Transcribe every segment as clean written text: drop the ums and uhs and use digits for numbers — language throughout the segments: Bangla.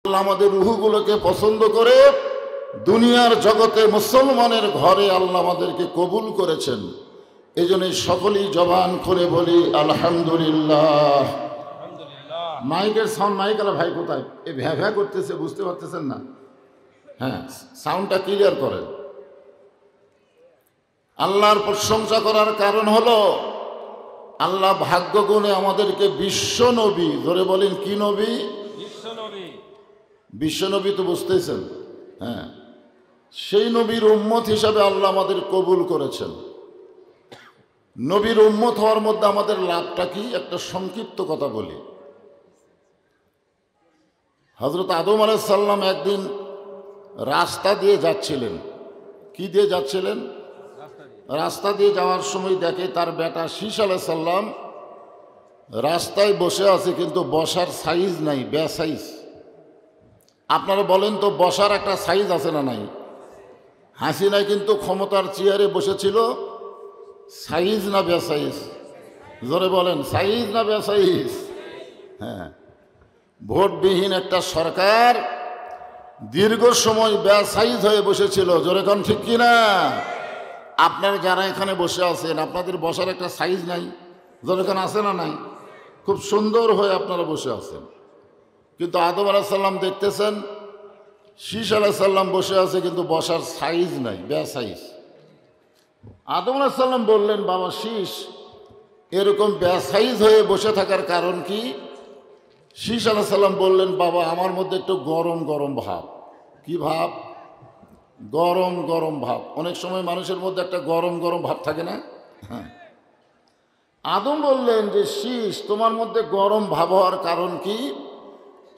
আল্লাহ আমাদের রুহগুলোকে পছন্দ করে দুনিয়ার জগতে মুসলমানের ঘরে আল্লাহ আমাদেরকে কবুল করেছেন। এই জন্য সকলেই জবান খুলে বলি আলহামদুলিল্লাহ। মাইকের সাউন্ড মাইক আলা ভাই কোথায়? এ ভ্যা ভ্যা করতেছে, বুঝতে পারতেছেন না? হ্যাঁ, সাউন্ডটা ক্লিয়ার করেন। আল্লাহর প্রশংসা করার কারণ হলো আল্লাহ ভাগ্য গুণে আমাদেরকে বিশ্ব নবী, ধরে বলেন কি নবী? বিশ্ব নবী তো বুঝতেছেন। হ্যাঁ, সেই নবীর উম্মত হিসাবে আল্লাহ আমাদের কবুল করেছেন। নবীর উম্মত হওয়ার মধ্যে আমাদের লাভটা কি? একটা সংক্ষিপ্ত কথা বলি। হযরত আদম আলাইহিস সালাম একদিন রাস্তা দিয়ে যাচ্ছিলেন। কি দিয়ে যাচ্ছিলেন? রাস্তা দিয়ে যাওয়ার সময় দেখে তার বেটা শীষ আলাইহিস সালাম রাস্তায় বসে আছে, কিন্তু বসার সাইজ নাই, বেসাইজ। আপনারা বলেন তো, বসার একটা সাইজ আছে না নাই? হাসিনা কিন্তু ক্ষমতার চেয়ারে বসেছিল, সাইজ না বেসাইজ? জোরে বলেন, সাইজ না বেসাইজ? হ্যাঁ, ভোটবিহীন একটা সরকার দীর্ঘ সময় বেসাইজ হয়ে বসেছিল। জোরে কোন ঠিক কিনা? আপনারা যারা এখানে বসে আছেন, আপনাদের বসার একটা সাইজ নাই? জোরে কোন আছে না নাই? খুব সুন্দর হয়ে আপনারা বসে আছেন, কিন্তু আদম আলাইহিস সালাম দেখতেছেন শীষ আলাইহিস সালাম বসে আছে, কিন্তু বসার সাইজ নাই, বেসাইজ। আদম আলাইহিস সালাম বললেন, বাবা শীষ, এরকম বেসাইজ হয়ে বসে থাকার কারণ কি? শীষ আলাইহিস সালাম বললেন, বাবা আমার মধ্যে একটু গরম গরম ভাব। কি ভাব? গরম গরম ভাব। অনেক সময় মানুষের মধ্যে একটা গরম গরম ভাব থাকে না? হ্যাঁ। আদম বললেন যে শীষ, তোমার মধ্যে গরম ভাব হওয়ার কারণ কি?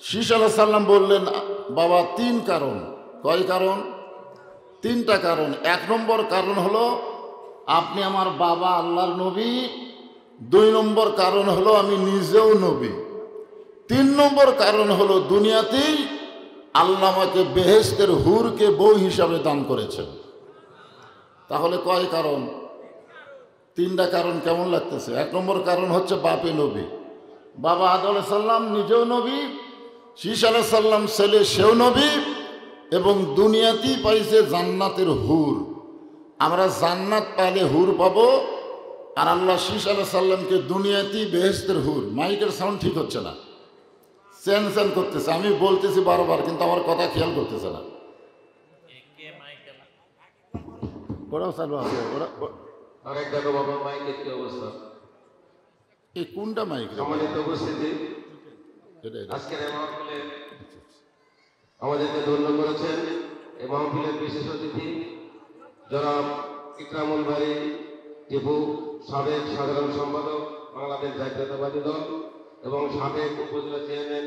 শীষ আলাইহিস সালাম বললেন, বাবা তিন কারণ। কয় কারণ? তিনটা কারণ। এক নম্বর কারণ হলো আপনি আমার বাবা আল্লাহর নবী। দুই নম্বর কারণ হলো আমি নিজেও নবী। তিন নম্বর কারণ হলো দুনিয়াতেই আল্লাহ আমাকে বেহেশতের হুরকে বউ হিসাবে দান করেছেন। তাহলে কয় কারণ? তিনটা কারণ। কেমন লাগতেছে? এক নম্বর কারণ হচ্ছে বাপে নবী, বাবা আদম আলাইহিস সালাম নিজেও নবী, শীষ আলাইহিস সালাম ছেলে সেও নবী, এবং দুনিয়াতেই পাইছে জান্নাতের হুর। আমরা জান্নাত পাইলে হুর পাবো, আর আল্লাহ শীষ আলাইহিস সালামকে দুনিয়াতেই বেহেশতের হুর। মাইকের সাউন্ড ঠিক হচ্ছে না, চেন চেন করতেছে। আমি বলতেছি বারবার, কিন্তু আমার কথা খেয়াল করতেছে না। ওরাও চালু আছে, ওরা এই কোনটা মাইক? সম্মানিত উপস্থিতি, আজকের এই মাহফিলে আমাদেরকে ধন্য করেছেন এই মাহফিলের বিশেষ অতিথি জনাব ইকরামুল বারী টিপু, সাবেক সাধারণ সম্পাদক বাংলাদেশ জাতীয়তাবাদী দল এবং সাবেক উপজেলা চেয়ারম্যান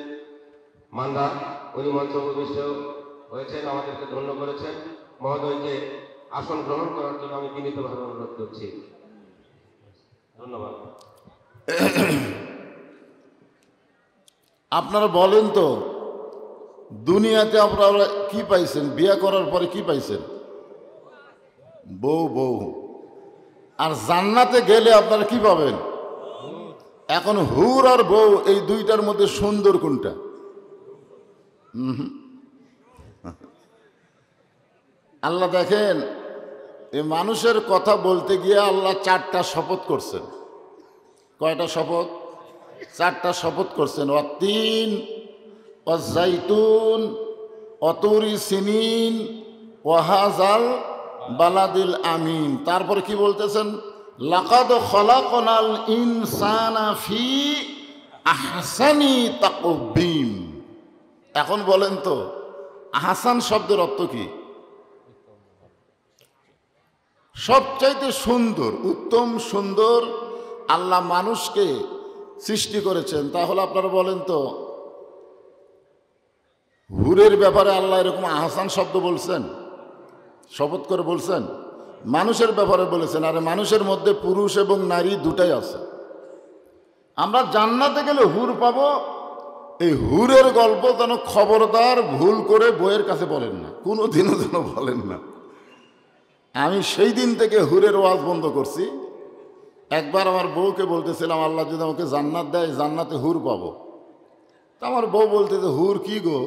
মান্দা। উনি মঞ্চ উপবিষ্ট হয়েছেন, আমাদেরকে ধন্য করেছেন। মহোদয়কে আসন গ্রহণ করার জন্য আমি বিনীতভাবে অনুরোধ করছি। ধন্যবাদ। আপনারা বলেন তো, দুনিয়াতে আপনারা কি পাইছেন? বিয়ে করার পরে কি পাইছেন? বউ। বউ। আর জান্নাতে গেলে আপনারা কি পাবেন? এখন হুর আর বউ, এই দুইটার মধ্যে সুন্দর কোনটা? আল্লাহ দেখেন, এই মানুষের কথা বলতে গিয়ে আল্লাহ চারটা শপথ করছেন। কয়টা শপথ? চারটা শপথ করছেন। ওয়াত্তিন, ওয়াজ্জাইতুন, ওয়াতুরি সিনিন, ওয়াহাজাল বালাদিল আমিন। তারপরে কি বলতেছেন? লাকাদ খলাকনাল ইনসানা ফি আহসানি তাকওয়িম। এখন বলেন তো, আহসান শব্দের অর্থ কি? সবচাইতে সুন্দর, উত্তম, সুন্দর আল্লাহ মানুষকে সৃষ্টি করেছেন। তাহলে আপনারা বলেন তো, হুরের ব্যাপারে আল্লাহ এরকম আহসান শব্দ বলছেন? শপথ করে বলছেন? মানুষের ব্যাপারে বলেছেন। আর মানুষের মধ্যে পুরুষ এবং নারী দুটাই আছে। আমরা জান্নাতে গেলে হুর পাবো। এই হুরের গল্প যেন খবরদার ভুল করে বইয়ের কাছে বলেন না, কোনো দিনও যেন বলেন না। আমি সেই দিন থেকে হুরের ওয়াজ বন্ধ করছি। একবার আমার বউকে বলতেছিলাম, আল্লাহ যদি আমাকে জান্নাত দেয়, জান্নাতে হুর পাবো। তা আমার বউ বলতেছে, হুর কি গো?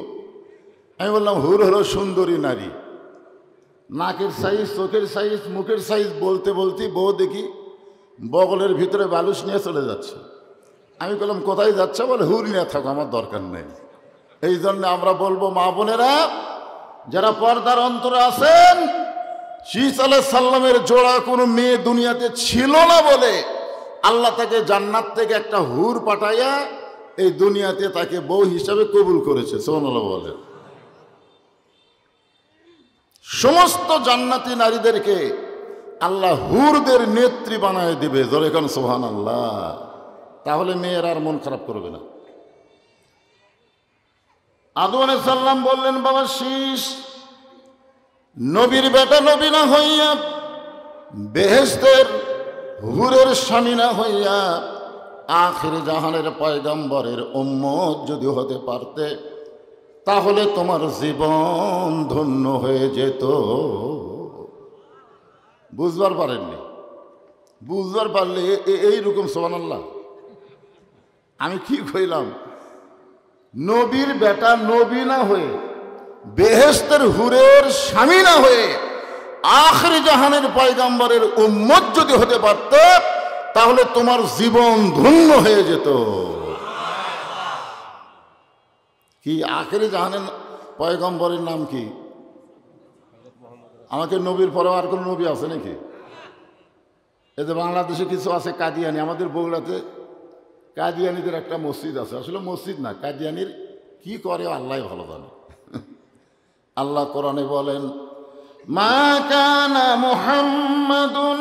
আমি বললাম হুর হলো সুন্দরী নারী, নাকের সাইজ, চোখের সাইজ, মুখের সাইজ বলতে বলতে বউ দেখি বগলের ভিতরে বালুস নিয়ে চলে যাচ্ছে। আমি বললাম কোথায় যাচ্ছে? বলে হুর নিয়ে থাকো, আমার দরকার নেই। এই জন্য আমরা বলবো মা বোনেরা যারা পর্দার অন্তরে আছেন, শীস আলাইহিস সালামের জোড়া কোনো মেয়ে দুনিয়াতে ছিল না বলে আল্লাহ তাকে জান্নাত থেকে একটা হুর পাঠাইয়া এই দুনিয়াতে তাকে বউ হিসাবে কবুল করেছে। সুবহানাল্লাহ বলে। সমস্ত জান্নাতি নারীদেরকে আল্লাহ হুরদের নেত্রী বানায় দিবে। জোরে কোন সুবহানাল্লাহ। তাহলে মেয়েরা আর মন খারাপ করবে না। আদম আলাইহিস সালাম বললেন, বাবা শীস, নবীর বেটা নবী না হইয়া, বেহেশতের হুরের স্বামী না হইয়া, আখির জাহানের পয়গম্বরের উম্মত যদি হতে পারতে তাহলে তোমার জীবন ধন্য হয়ে যেত। বুঝবার পারেননি? বুঝবার পারলে এইরকম সুবহানাল্লাহ। আমি কি কইলাম? নবীর বেটা নবী না হয়ে, বেহেশতের হুরের স্বামী না হয়ে, আখির জাহানের পয়গম্বরের উম্মত যদি হতে পারত তাহলে তোমার জীবন ধন্য হয়ে যেত। কি আখির জাহানের পয়গম্বরের নাম কি? আমাকে নবীর পরে আর কোন নবী আছে নাকি? এতে বাংলাদেশে কিছু আছে কাদিয়ানি, আমাদের বগুড়াতে কাদিয়ানিদের একটা মসজিদ আছে। আসলে মসজিদ না, কাদিয়ানির কি করে আল্লাহ ভালো জানে। আল্লাহ কোরআনে বলেন, মা কানা মুহাম্মাদুন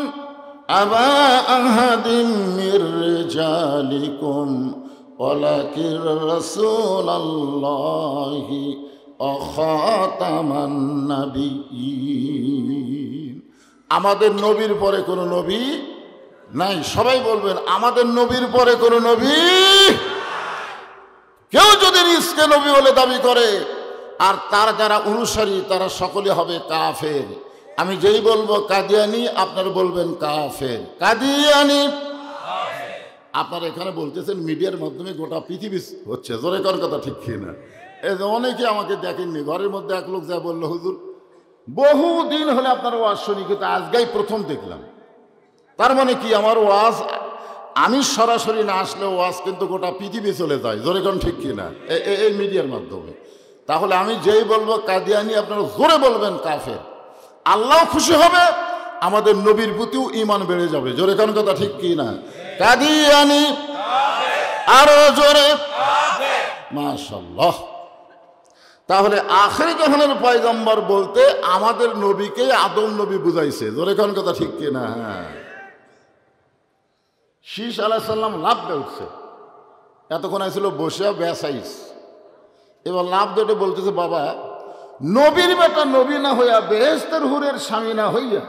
আবা আহাদিম মির রিজালিকুম ওয়ালাকিন রাসূলুল্লাহি ওয়া খাতামান নাবিয়্যিন। আমাদের নবীর পরে কোনো নবী নাই। সবাই বলবেন আমাদের নবীর পরে কোনো নবী। কেউ যদি নিজকে নবী বলে দাবি করে আর তার যারা অনুসারী তারা সকলে হবে কাফের। আমি যেই বলবো কাদিয়ানি, আপনারা বলবেন কাফের। কাদিয়ানি আপনারা এখানে বলতেছেন মিডিয়ার মাধ্যমে গোটা পৃথিবী হচ্ছে। জোরে কোন কথা ঠিক কি না? এই যে অনেকে আমাকে দেখেননি, ঘরের মধ্যে এক লোক যা বললো, হুজুর বহুদিন হলে আপনার ওয়াজ শুনি কিন্তু আজকেই প্রথম দেখলাম। তার মানে কি আমার ওয়াজ আমি সরাসরি না আসলে ওয়াজ কিন্তু গোটা পৃথিবী চলে যায়। জোরে কোন ঠিক কি না? এই মিডিয়ার মাধ্যমে। তাহলে আমি যেই বলবো কাদিয়ানি আপনারা জোরে বলবেন কাফের। আল্লাহ খুশি হবে, আমাদের নবীর প্রতিও ঈমান বেড়ে যাবে। জোরে কোন কথা ঠিক কি না? কাদিয়ানি আরো জোরে মাশাআল্লাহ। তাহলে আখির জাহানের পয়গম্বর বলতে আমাদের নবীকে আদম নবী বুঝাইছে। জোরে কোন কথা ঠিক কি না? শীস আলাইহিস সালাম লাভ দিয়ে উঠছে, এতক্ষণ আইছিল বসে বেসাইস, এবার লাভ দিয়ে বলতেছে, বাবা নবীর বেটা নবী না হইয়া, বেহেশতের হুরের স্বামী না হইয়া,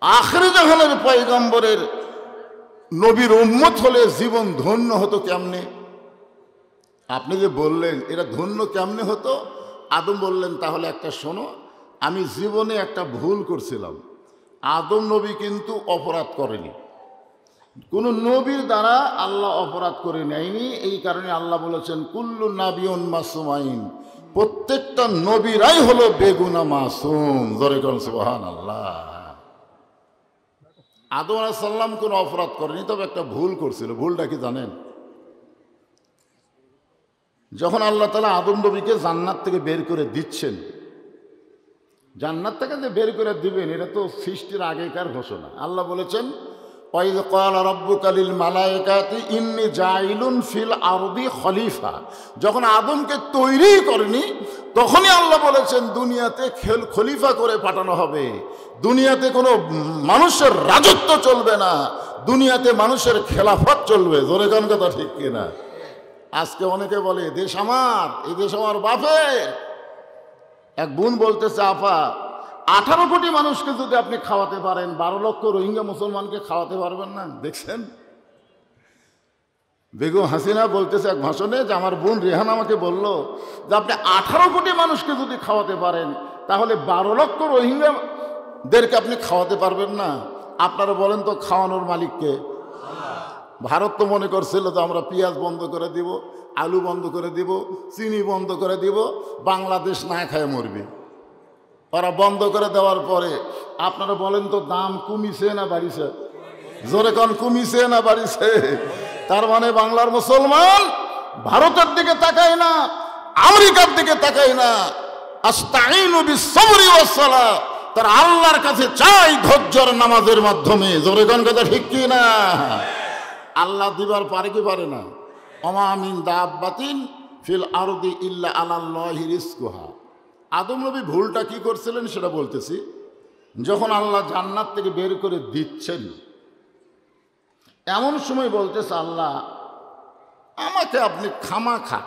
আখির জাহানের পয়গম্বরের নবীর উম্মত হলে জীবন ধন্য হতো কেমনে? আপনি যে বললেন এটা ধন্য কেমনে হতো, আদম বললেন তাহলে একটা শোনো, আমি জীবনে একটা ভুল করছিলাম। আদম নবী কিন্তু অপরাধ করেনি, কোন নবীর দ্বারা আল্লাহ অপরাধ করে নেয়নি। এই কারণে আল্লাহ বলেছেন কুল্লু নাবিয়ুন মাসুমাইন, প্রত্যেকটা নবীরাই হলো বেগুনা মাসুম। জোরে কোন সুবহানাল্লাহ। আদম আলাইহিস সালাম কোনো অপরাধ করেনি, তবে একটা ভুল করছিল। ভুলটা কি জানেন? যখন আল্লাহ তাআলা আদম নবীকে জান্নাত থেকে বের করে দিচ্ছেন, জান্নাত থেকে যে বের করে দিবেন এটা তো সৃষ্টির আগেকার ঘোষণা। আল্লাহ বলেছেন ওয়াইয ক্বালা রাব্বুকা লিল মালায়েকাতি ইন্নী জাইলুন ফিল আরদি খলিফা। যখন আদমকে তৈরি করেনি তখনই আল্লাহ বলেছেন দুনিয়াতে খলিফা করে পাঠানো হবে। দুনিয়াতে কোনো মানুষের রাজত্ব চলবে না, দুনিয়াতে মানুষের খেলাফত চলবে। জোরে কোন কথা ঠিক কিনা? আজকে অনেকে বলে দেশ আমার, এই দেশ আমার বাপের। এক বোন বলতেছে, আপা 18 কোটি মানুষকে যদি আপনি খাওয়াতে পারেন, 12 লক্ষ রোহিঙ্গা মুসলমানকে খাওয়াতে পারবেন না? দেখছেন, বেগম হাসিনা বলতেছে এক ভাষণে যে আমার বোন রেহান আমাকে বলল যে আপনি 18 কোটি মানুষকে যদি খাওয়াতে পারেন তাহলে 12 লক্ষ রোহিঙ্গাদেরকে আপনি খাওয়াতে পারবেন না। আপনারা বলেন তো খাওয়ানোর মালিককে? ভারত তো মনে করছিল যে আমরা পেঁয়াজ বন্ধ করে দিব, আলু বন্ধ করে দিব, চিনি বন্ধ করে দিব, বাংলাদেশ না খায় মরবে। ওরা বন্ধ করে দেওয়ার পরে আপনারা বলেন তো দাম কমিছে না বাড়িছে? জোরে কোন কমিছে না বাড়িছে? তার মানে বাংলার মুসলমান ভারতের দিকে তাকায় না, আমেরিকার দিকে তাকায় না, আস্তাইনু বিসসবরি ওয়াস সালাহ, তার আল্লাহর কাছে চাই ধৈর্যের নামাজের মাধ্যমে। জোরে কোন কথা ঠিক কি না? আল্লাহ দিবার পারে কি পারে না? ওমা মিন দাব্বাতিন ফিল আরদি ইল্লা আলাল্লাহি রিজকুহা। আদম নবী ভুলটা কি করছিলেন সেটা বলতেছি। যখন আল্লাহ জান্নাত থেকে বের করে দিচ্ছেন, এমন সময় বলতেছে আল্লাহ আমাকে আপনি খামাখা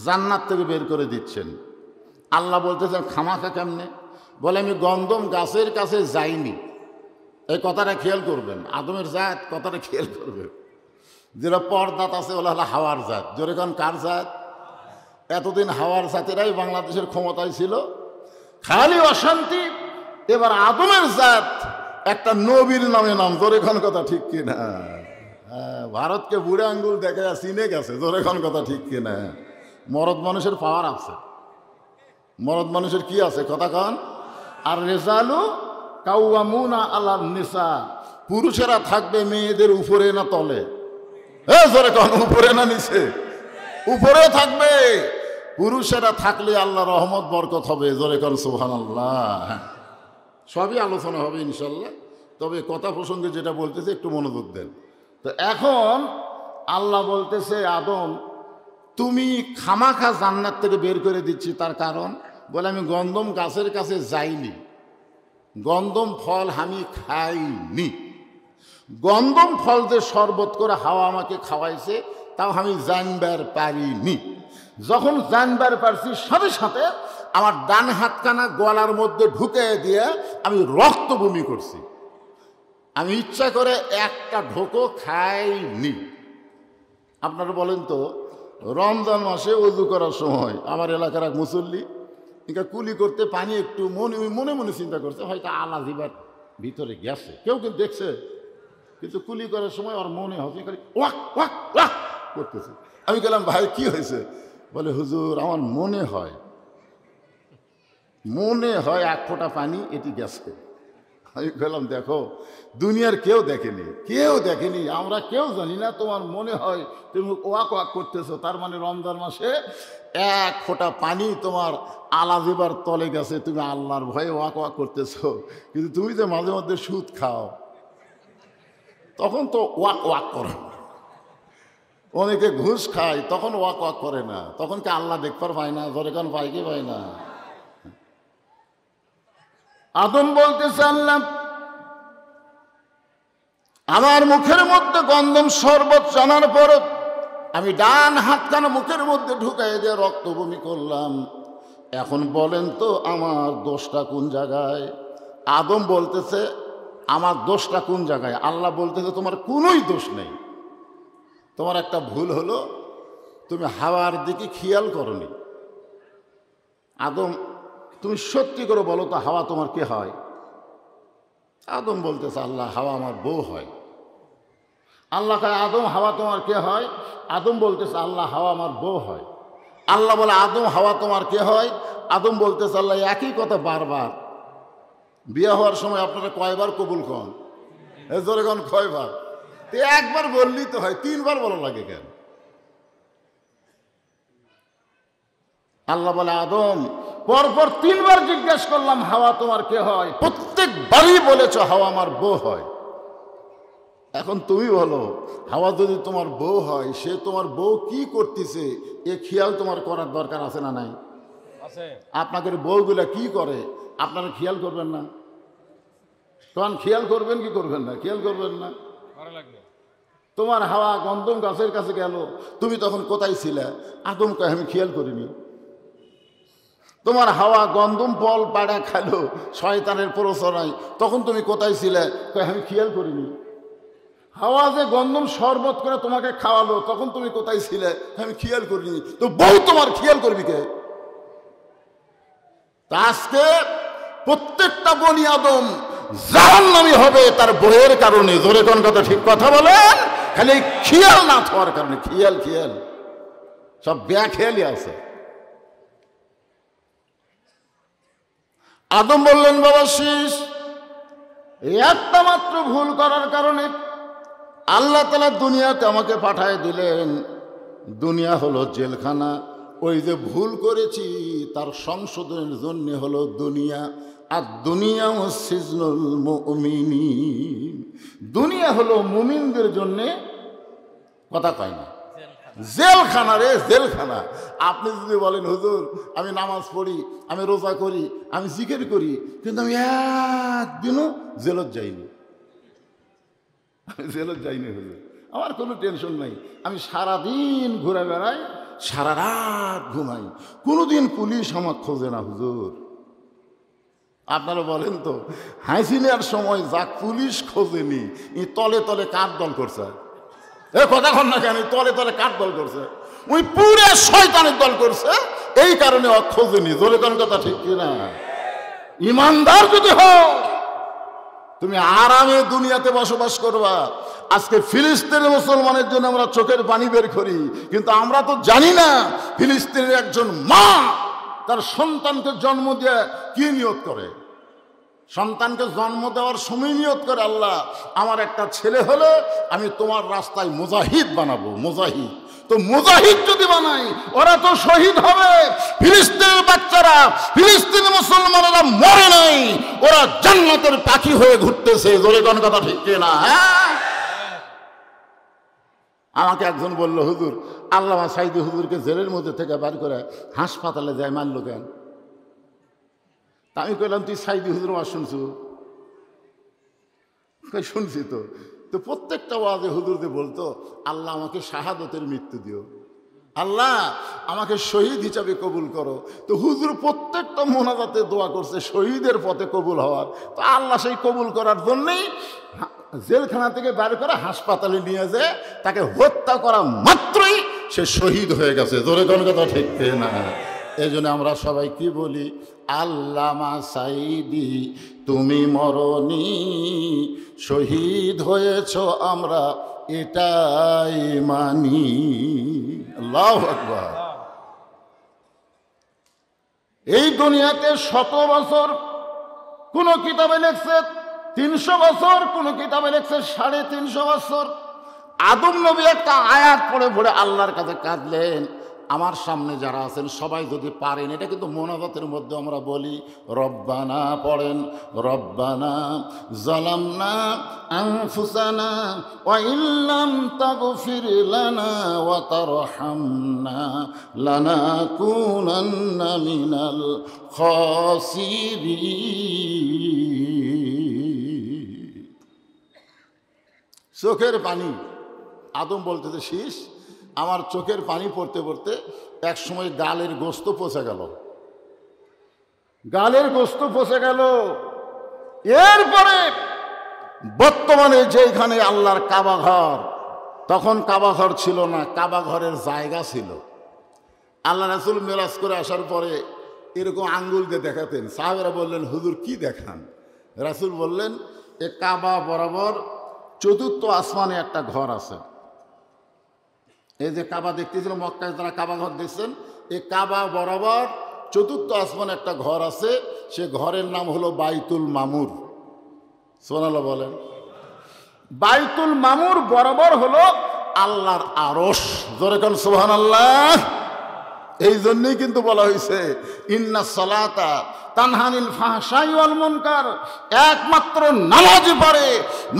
জান্নাত থেকে বের করে দিচ্ছেন। আল্লাহ বলতেছেন খামাখা কেমনে? বলে আমি গন্ধম গাছের কাছে যাইনি। এই কথাটা খেয়াল করবেন, আদমের জাত কথাটা খেয়াল করবেন। যেটা পর্দাত আছে ওলা হলো হাওয়ার জাত। জোরে কোন কার জাত? এতদিন হাওয়ার জাতেরাই বাংলাদেশের ক্ষমতায় ছিল, খালি অশান্তি। এবার আদমের জাত একটা নবীর নামে নাম। জোরে কোন কথা ঠিক কিনা? ভারতকে বুড়ে আঙ্গুল দেখে চিনে গেছে। জোরে কোন কথা ঠিক কিনা? মরদ মানুষের পাওয়ার আছে, মরদ মানুষের কি আছে কথা কন? আর রেজালু কাওয়ামুনা আলান নিসা, পুরুষেরা থাকবে মেয়েদের উপরে না তলে? জোরে কোন উপরে না নিচে? উপরে থাকবে। পুরুষেরা থাকলে আল্লাহ রহমত বরকত হবে। জোরে কোন সুবহানাল্লাহ। সবই আলোচনা হবে ইনশাল্লাহ। তবে কথা প্রসঙ্গে যেটা বলতেছে একটু মনোযোগ দেন। তো এখন আল্লাহ বলতেছে আদম তুমি খামাখা জান্নাত থেকে বের করে দিচ্ছি, তার কারণ বলে আমি গন্ধম গাছের কাছে যাইনি, গন্ধম ফল আমি খাইনি। গন্ধম ফল যে শরবত করে হাওয়া আমাকে খাওয়াইছে তাও আমি জানবার পারিনি। যখন জানবার পারছি সাথে সাথে আমার ডান হাতখানা গলার মধ্যে ঢুকে দিয়ে আমি রক্ত বমি করছি। আমি ইচ্ছা করে একটা ঢোকো খাইনি। আপনারা বলেন তো রমজান মাসে ওযু করার সময় আমার এলাকার এক মুসল্লি এটা কুলি করতে পানি একটু মনে মনে চিন্তা করছে হয়তো আলা জিবার ভিতরে গেছে, কেউ কেউ দেখছে, কিন্তু কুলি করার সময় ওর মনে হচ্ছে ওয়াক ওয়াক ওয়াক করতেছে। আমি গেলাম ভাই কি হয়েছে? বলে হুজুর আমার মনে হয় এক ফোঁটা পানি এটি গেছে। আমি গেলাম দেখো দুনিয়ার কেউ দেখেনি, আমরা কেউ জানি না, তোমার মনে হয় তুমি ওয়াক ওয়াক করতেছো, তার মানে রমজান মাসে এক ফোঁটা পানি তোমার আলাজিবার তলে গেছে, তুমি আল্লাহর ভয়ে ওয়াক ওয়াক করতেছো। কিন্তু তুমি যে মাঝে মধ্যে সুদ খাও তখন তো ওয়াক ওয়াক করো, অনেকে ঘুষ খায় তখন ওয়াক ওয়াক করে না, তখন কি আল্লাহ দেখবার পায় না? ধরে কান পায় কি পায় না? আদম বলতেছে আল্লাহ আমার মুখের মধ্যে গন্ধম শরবত জানার পর আমি ডান হাতখানা মুখের মধ্যে ঢুকাই দিয়ে রক্ত বমি করলাম। এখন বলেন তো আমার দোষটা কোন জায়গায়? আদম বলতেছে আমার দোষটা কোন জায়গায়? আল্লাহ বলতেছে তোমার কোনোই দোষ নেই, তোমার একটা ভুল হলো তুমি হাওয়ার দিকে খেয়াল করনি। আদম তুমি সত্যি করে বলো তো হাওয়া তোমার কে হয়? আদম বলতেছে আল্লাহ হাওয়া আমার বউ হয়। আল্লাহ কয় আদম হাওয়া তোমার কে হয়? আদম বলতেছে আল্লাহ হাওয়া আমার বউ হয়। আল্লাহ বলে আদম হাওয়া তোমার কে হয়? আদম বলতেছে আল্লাহ একই কথা বারবার। বিয়ে হওয়ার সময় আপনারা কয়বার কবুল কন? জোরে কন কয়বার? একবার বললেই তো হয়, তিনবার বলা লাগে কেন? আল্লাহ বলে আদম পরপর তিনবার জিজ্ঞেস করলাম হাওয়া তোমার কে হয়, প্রত্যেকবারই বলেছ হাওয়া আমার বউ হয়। এখন তুমি বলো হাওয়া যদি তোমার বউ হয় সে তোমার বউ কি করতেছে এ খেয়াল তোমার করার দরকার আছে না নাই? আপনাদের বউগুলা কি করে আপনারা খেয়াল করবেন না? তখন খেয়াল করবেন কি করবেন না? খেয়াল করবেন না। তোমার হাওয়া গন্ধম গাছের কাছে গেল, তুমি তখন কোথায় ছিলে? আদম কয় আমি খেয়াল করিনি। তোমার হাওয়া গন্ধম ফল পাড়া খালো শয়তানের প্ররোচনায়, তখন তুমি কোথায় ছিলে? কয় আমি খেয়াল করিনি। হাওয়া যে গন্ধম শরবত করে তোমাকে খাওয়ালো তখন তুমি কোথায় ছিলে? আমি খেয়াল করিনি। তো বউ তোমার খেয়াল করবি কে? আজকে প্রত্যেকটা বনি আদম জাহান্নামী হবে তার বউয়ের কারণে। জোরে কোন কথা ঠিক কথা বলেন? খালি খেয়াল না থাকার কারণে। খেয়াল সব বেখেয়ালি আছে। আদম বললেন, বাবা শীষ, একটা মাত্র ভুল করার কারণে আল্লাহ তাআলা দুনিয়াতে আমাকে পাঠায় দিলেন। দুনিয়া হলো জেলখানা, ওই যে ভুল করেছি তার সংশোধনের জন্য হলো দুনিয়া। আর দুনিয়া সিজনুল মুমিনিন, দুনিয়া হলো মুমিনদের জন্য, কথা কয় না, জেলখানা রে, জেলখানা। আপনি যদি বলেন হুজুর আমি নামাজ পড়ি, আমি রোজা করি, আমি জিকির করি, কিন্তু আমি একদিনও জেলত যাইনি, আমি জেলত যাইনি হুজুর, আমার কোনো টেনশন নাই, আমি সারাদিন ঘুরে বেড়াই, সারা রাত ঘুমাই, কোনোদিন পুলিশ আমার খোঁজে না হুজুর। আপনারা বলেন তো, হাসিনার সময় যাক পুলিশ খোঁজেনি, তলে তলে কার দল করছে? এ কথা কন না কেন? তলে তলে কার দল করছে? ওই পুরো শয়তানের দল করছে, এই কারণে খোঁজেনি। জোরে কোন কথা ঠিক কিনা? ইমানদার যদি হও তুমি আরামে দুনিয়াতে বসবাস করবা। আজকে ফিলিস্তিনের মুসলমানের জন্য আমরা চোখের পানি বের করি, কিন্তু আমরা তো জানি না ফিলিস্তিনের একজন মা তার সন্তানকে জন্ম দিয়ে কি নিয়ত করে। সন্তানকে জন্ম দেওয়ার সময় নিয়ত করে, আল্লাহ আমার একটা ছেলে হলে আমি তোমার রাস্তায় মুজাহিদ বানাবো। মুজাহিদ তো মুজাহিদ যদি বানাই, ওরা তো শহীদ হবে। ফিলিস্তিনের বাচ্চারা, ফিলিস্তিনি মুসলমানেরা মরে নাই, ওরা জান্নাতের পাখি হয়ে ঘুরতেছে। জোরে কোন কথা ঠিক কিনা? হ্যাঁ। আমাকে একজন বলল, হুজুর আল্লামা সাইদি হুজুরকে জেলের মধ্যে থেকে বার করে হাসপাতালে যায়, মানলো কেন? তা আমি কইলাম, তুই সাইদি হুজুর ওয়াজ শুনছু? শুনছি তো। তো প্রত্যেকটা ওয়াজে হুজুরদের বলতো, আল্লাহ আমাকে শাহাদতের মৃত্যু দিও, আল্লাহ আমাকে শহীদ হিসাবে কবুল করো। তো হুজুর প্রত্যেকটা মোনাজাতে দোয়া করছে শহীদের পথে কবুল হওয়ার। তো আল্লাহ সেই কবুল করার জন্যেই জেলখানা থেকে বের করে হাসপাতালে নিয়ে যায়, তাকে হত্যা করা মাত্রই সে শহীদ হয়ে গেছে। জোরে কোন কথা ঠিক না? এই জন্য আমরা সবাই কি বলি, আল্লামা সাইদি তুমি মরনি, শহীদ হয়েছ আমরা এটাই মানি। আল্লাহু আকবার। এই দুনিয়াতে 100 বছর কোন কিতাবে লেখছে 300 বছর, কোন কিতাবে লেখছে 350 বছর। আদম নবী একটা আয়াত পড়ে পড়ে আল্লাহর কাছে কাঁদলেন। আমার সামনে যারা আছেন সবাই যদি পারেন, এটা কিন্তু মোনাজাতের মধ্যে আমরা বলি, রব্বানা পড়েন, রব্বানা যালামনা আনফুসানা ওয়া ইল্লাম তাগফির লানা ওয়া তারহামনা লানাকুনান্না মিনাল খাসিরিন। চোখের পানি, আদম বলতেছে, শীষ আমার চোখের পানি পড়তে পড়তে এক সময় গালের গোস্ত পচে গেল, গালের গোস্ত পচে গেল। এরপরে বর্তমানে যেখানে আল্লাহর কাবা ঘর, তখন কাবা ঘর ছিল না, কাবা ঘরের জায়গা ছিল। আল্লাহ রাসূল মেরাজ করে আসার পরে এরকম আঙ্গুল দিয়ে দেখাতেন। সাহাবেরা বললেন, হুজুর কি দেখান? রাসূল বললেন, এ কাবা বরাবর 4র্থ আসমানে একটা ঘর আছে। এই যে কাবা দেখতেছিল মক্কায়, তারা কাবা ঘর দেখছেন, এই কাবা বরাবর 4র্থ আসমানে একটা ঘর আছে, সে ঘরের নাম হলো বাইতুল মামুর। সুবহানাল্লাহ বলেন। বাইতুল মামুর বরাবর হলো আল্লাহর আরশ। জোরে কোন সুবহানাল্লাহ। এই জন্যই কিন্তু বলা হয়েছে, ইন্না সালাতা তানহানিল ফাহশাই ওয়াল মুনকার, একমাত্র নামাজই পারে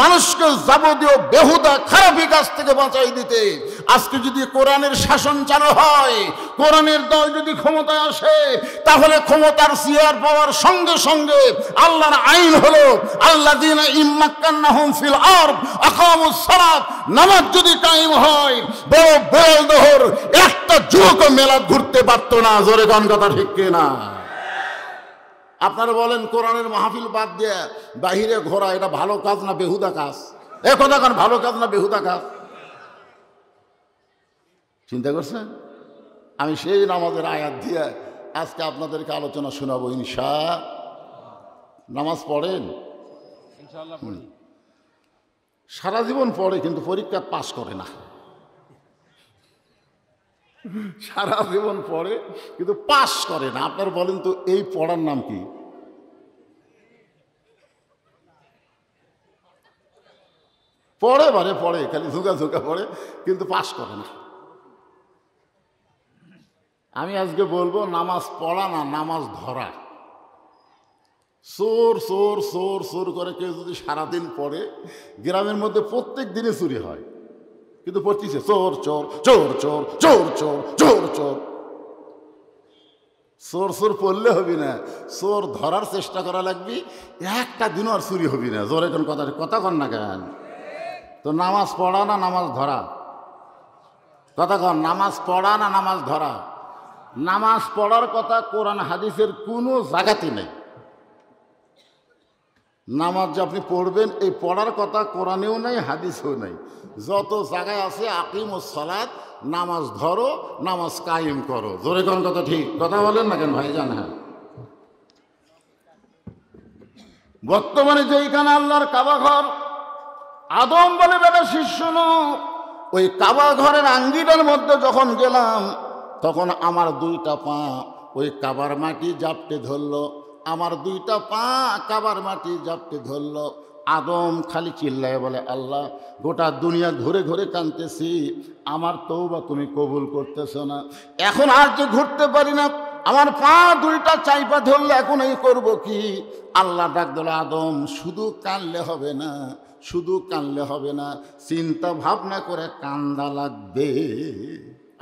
মানুষকে যাবতীয় বেহুদা খারাপি কাজ থেকে বাঁচাই দিতে। আজকে যদি কোরআনের শাসন চালু হয়, কোরআনের দল যদি ক্ষমতায় আসে, তাহলে ক্ষমতার চেয়ার পাওয়ার সঙ্গে সঙ্গে আল্লাহর আইন হলো আল্লাযীনা ইম্মাক্কান্নাহুম ফিল আরদ আকামুস সালাত, নামাজ যদি কায়েম হয়, বড় বড় দহর একটা যুবক মেলা ঘুরতে পারতো না। জোরে কোন কথা ঠিক কিনা? আপনারা বলেন, কোরআনের মাহফিল বাদ দিয়ে বাহিরে ঘোরা এটা ভালো কাজ না বেহুদা কাজ? এ কথা কোন ভালো কাজ না বেহুদা কাজ? চিন্তা করছেন? আমি সেই নামাজের আয়াত দিয়ে আজকে আপনাদেরকে আলোচনা শোনাবো ইনশাআল্লাহ। নামাজ পড়েন? সারা জীবন পড়ে, কিন্তু পরীক্ষা পাস করে না। সারা জীবন পড়ে কিন্তু পাস করে না। আপনার বলেন তো এই পড়ার নাম কি? পড়ে পড়ে খালি ঝুঁকা ঝুঁকা পড়ে কিন্তু পাস করে না। আমি আজকে বলবো নামাজ পড়া না নামাজ ধরা। চোর চোর চোর চোর করে কেউ যদি সারাদিন পড়ে, গ্রামের মধ্যে প্রত্যেক দিনে চুরি হয় কিন্তু পড়তেছে চোর চোর চোর চোর চোর চোর চোর চোর। চোর চোর পড়লে হবি না, চোর ধরার চেষ্টা করা লাগবি। একটা দিনও আর চুরি হবি না। জোরে কোন কথা কথা কন না কেন? তো নামাজ পড়া না নামাজ ধরা? কথা কন, নামাজ পড়া না নামাজ ধরা? নামাজ পড়ার কথা কোরআন হাদিসের কোনো জায়গাতে নেই। নামাজ যে আপনি পড়বেন এই পড়ার কথা কোরআনেও নাই হাদিসেও নাই। যত জায়গায় আছে আকিমুস সালাত, নামাজ ধরো নামাজ কায়েম করো। জোরে কোন কথা ঠিক কথা বলেন না কেন ভাইজান? হ্যাঁ, বর্তমানে যেইখানে আল্লাহর কাবা ঘর, আদম বলে বেটা শিষ্য ওই কাবা ঘরের আঙ্গিনার মধ্যে যখন গেলাম তখন আমার দুইটা পা ওই কাবার মাটি জাপটে ধরলো। আমার দুইটা পা কাবার মাটি জাপটে ধরলো। আদম খালি চিল্লায় বলে, আল্লাহ গোটা দুনিয়া ঘুরে ঘুরে কাঁদতেছি, আমার তওবা তুমি কবুল করতেছ না। এখন আর যে ঘুরতে পারি না, আমার পা দুইটা চাইপা ধরলে এখন এই করবো কি? আল্লাহ ডাক দিল, আদম শুধু কানলে হবে না, শুধু কানলে হবে না, চিন্তা ভাবনা করে কান্দা লাগবে।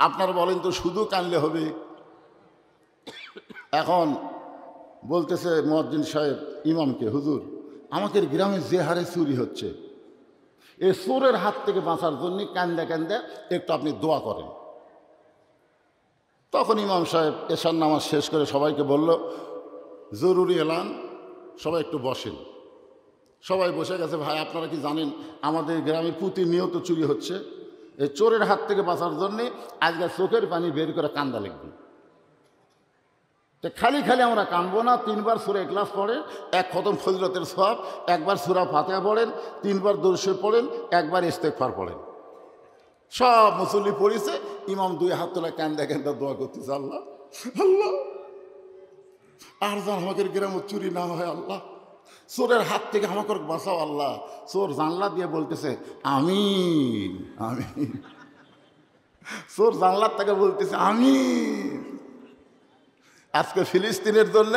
আপনার বলেন তো শুধু কানলে হবে? এখন বলতেছে মুয়াজ্জিন সাহেব ইমামকে, হুজুর আমাদের গ্রামে যে হারে চুরি হচ্ছে, এই চোরের হাত থেকে বাঁচার জন্য কান্দা কান্দা একটু আপনি দোয়া করেন। তখন ইমাম সাহেব এশার নামাজ শেষ করে সবাইকে বলল, জরুরি এলান, সবাই একটু বসেন। সবাই বসে গেছে। ভাই আপনারা কি জানেন আমাদের গ্রামে প্রতিনিয়ত চুরি হচ্ছে? এই চোরের হাত থেকে বাঁচার জন্যে আজকাল চোখের পানি বের করে কান্দা লাগবে। তো খালি খালি আমরা কানবো না। 3 বার সূরা ইখলাস পড়েন, 1 খতম ফজিলতের সওয়াব, 1 বার সূরা ফাতিহা পড়েন, 3 বার দরুদ শরীফ পড়েন, 1 বার ইস্তেগফার পড়েন। সব মুসল্লি পড়েছে, ইমাম 2 হাত তোলা কান্দা কান্দা দোয়া করতেছে, আল্লাহ আল্লাহ আর যেন আমাদের গ্রামে চুরি না হয়, আল্লাহ চোরের হাত থেকে আমাকে বাঁচাও আল্লাহ। চোর জানলা দিয়ে বলতেছে আমিন আমিন। চোর জানলার থেকে বলতেছে আমিন। আজকে ফিলিস্তিনের জন্য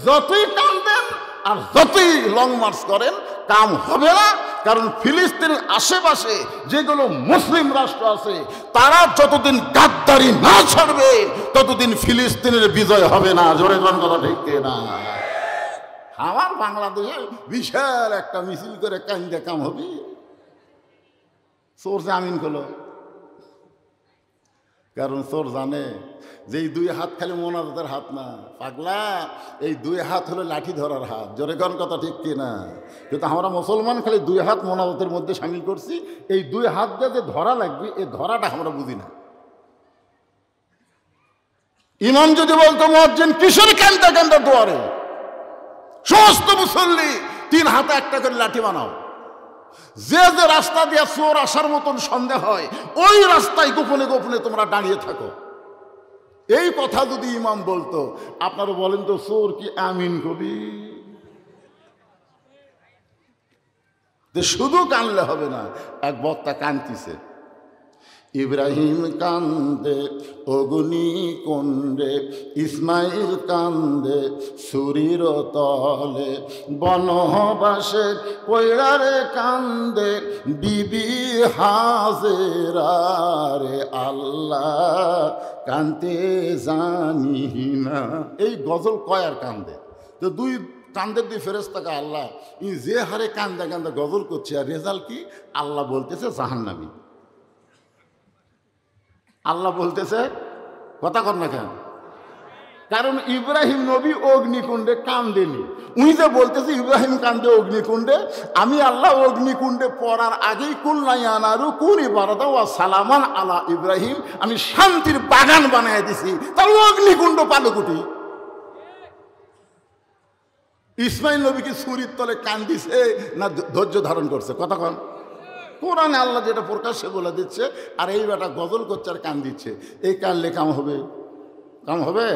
যতই কাঁদেন আর যতই লং মার্চ করেন কাম হবে না। কারণ ফিলিস্তিনের আশেপাশে যেগুলো মুসলিম রাষ্ট্র আছে তারা যতদিন গাদ্দারি না ছাড়বে ততদিন ফিলিস্তিনের বিজয় হবে না। জোরে জোরে কথা ঠিক না? আমার বাংলাদেশে বিশাল একটা মিছিল করে কান্দে কাম হবে? চোর যে আমিন করলো, কারণ চোর জানে যে এই 2 হাত খালি মোনাজাতের হাত না, পাগলা, এই 2 হাত হলো লাঠি ধরার হাত। জোরে কোন কথা ঠিক কিনা? কিন্তু আমরা মুসলমান খালি 2 হাত মোনাজাতের মধ্যে সামিল করছি। এই 2 হাত দিয়ে যে ধরা লাগবে এই ধরাটা আমরা বুঝি না। ইমাম যদি বলতো মুয়াজ্জিন কিশোর কান্দা কান্দা দোয়ারে, সমস্ত মুসল্লি 3 হাতে একটা করে লাঠি বানাও। যে যে রাস্তা দিয়ে চোর আসার মতন সন্দেহ হয় ওই রাস্তায় গোপনে গোপনে তোমরা দাঁড়িয়ে থাকো। এই কথা যদি ইমাম বলতো, আপনারা বলেন তো চোর কি আমিন কবি? শুধু কানলে হবে না। এক বক্তা কান্দিছে, ইব্রাহিম কান্দে অগ্নি কুণ্ডে, ইসমাইল কান্দে সুরির তলে, বনবাসে পৈড়ারে কান্দে বিবি হাজেরা রে, আল্লাহ কান্দে জানি না। এই গজল কয়ার কান্দে তো 2 কান্দের 2 ফেরেশতাকে আল্লাহ ই যে হারে কান্দা কান্দা গজল করছে, আর রেজাল্ট কি? আল্লাহ বলতেছে জাহান্নামী। আল্লাহ বলতেছে কথা কর না কেন? কারণ ইব্রাহিম নবী অগ্নিকুণ্ডে কান্দেনি। উনি যে বলতেছে ইব্রাহিম কান্দে অগ্নিকুণ্ডে, আমি আল্লাহ অগ্নিকুণ্ডে পড়ার আগেই কুল্লাইয়ানারু কুনি বারাদা ওয়া সালামান আলা ইব্রাহিম, আমি শান্তির বাগান বানায় দিছি। তাহলে অগ্নিকুণ্ড পালো কুটি? ইসমাইল নবী কি ছুরির তলে কান্দিছে না ধৈর্য ধারণ করছে? কথা কন কোরআনে আল্লাহ যেটা প্রকাশ্যে বলে দিচ্ছে, আর এই বেটা গজল করছে আর কান দিচ্ছে, এই কানলে কাম হবে? কাম হবে?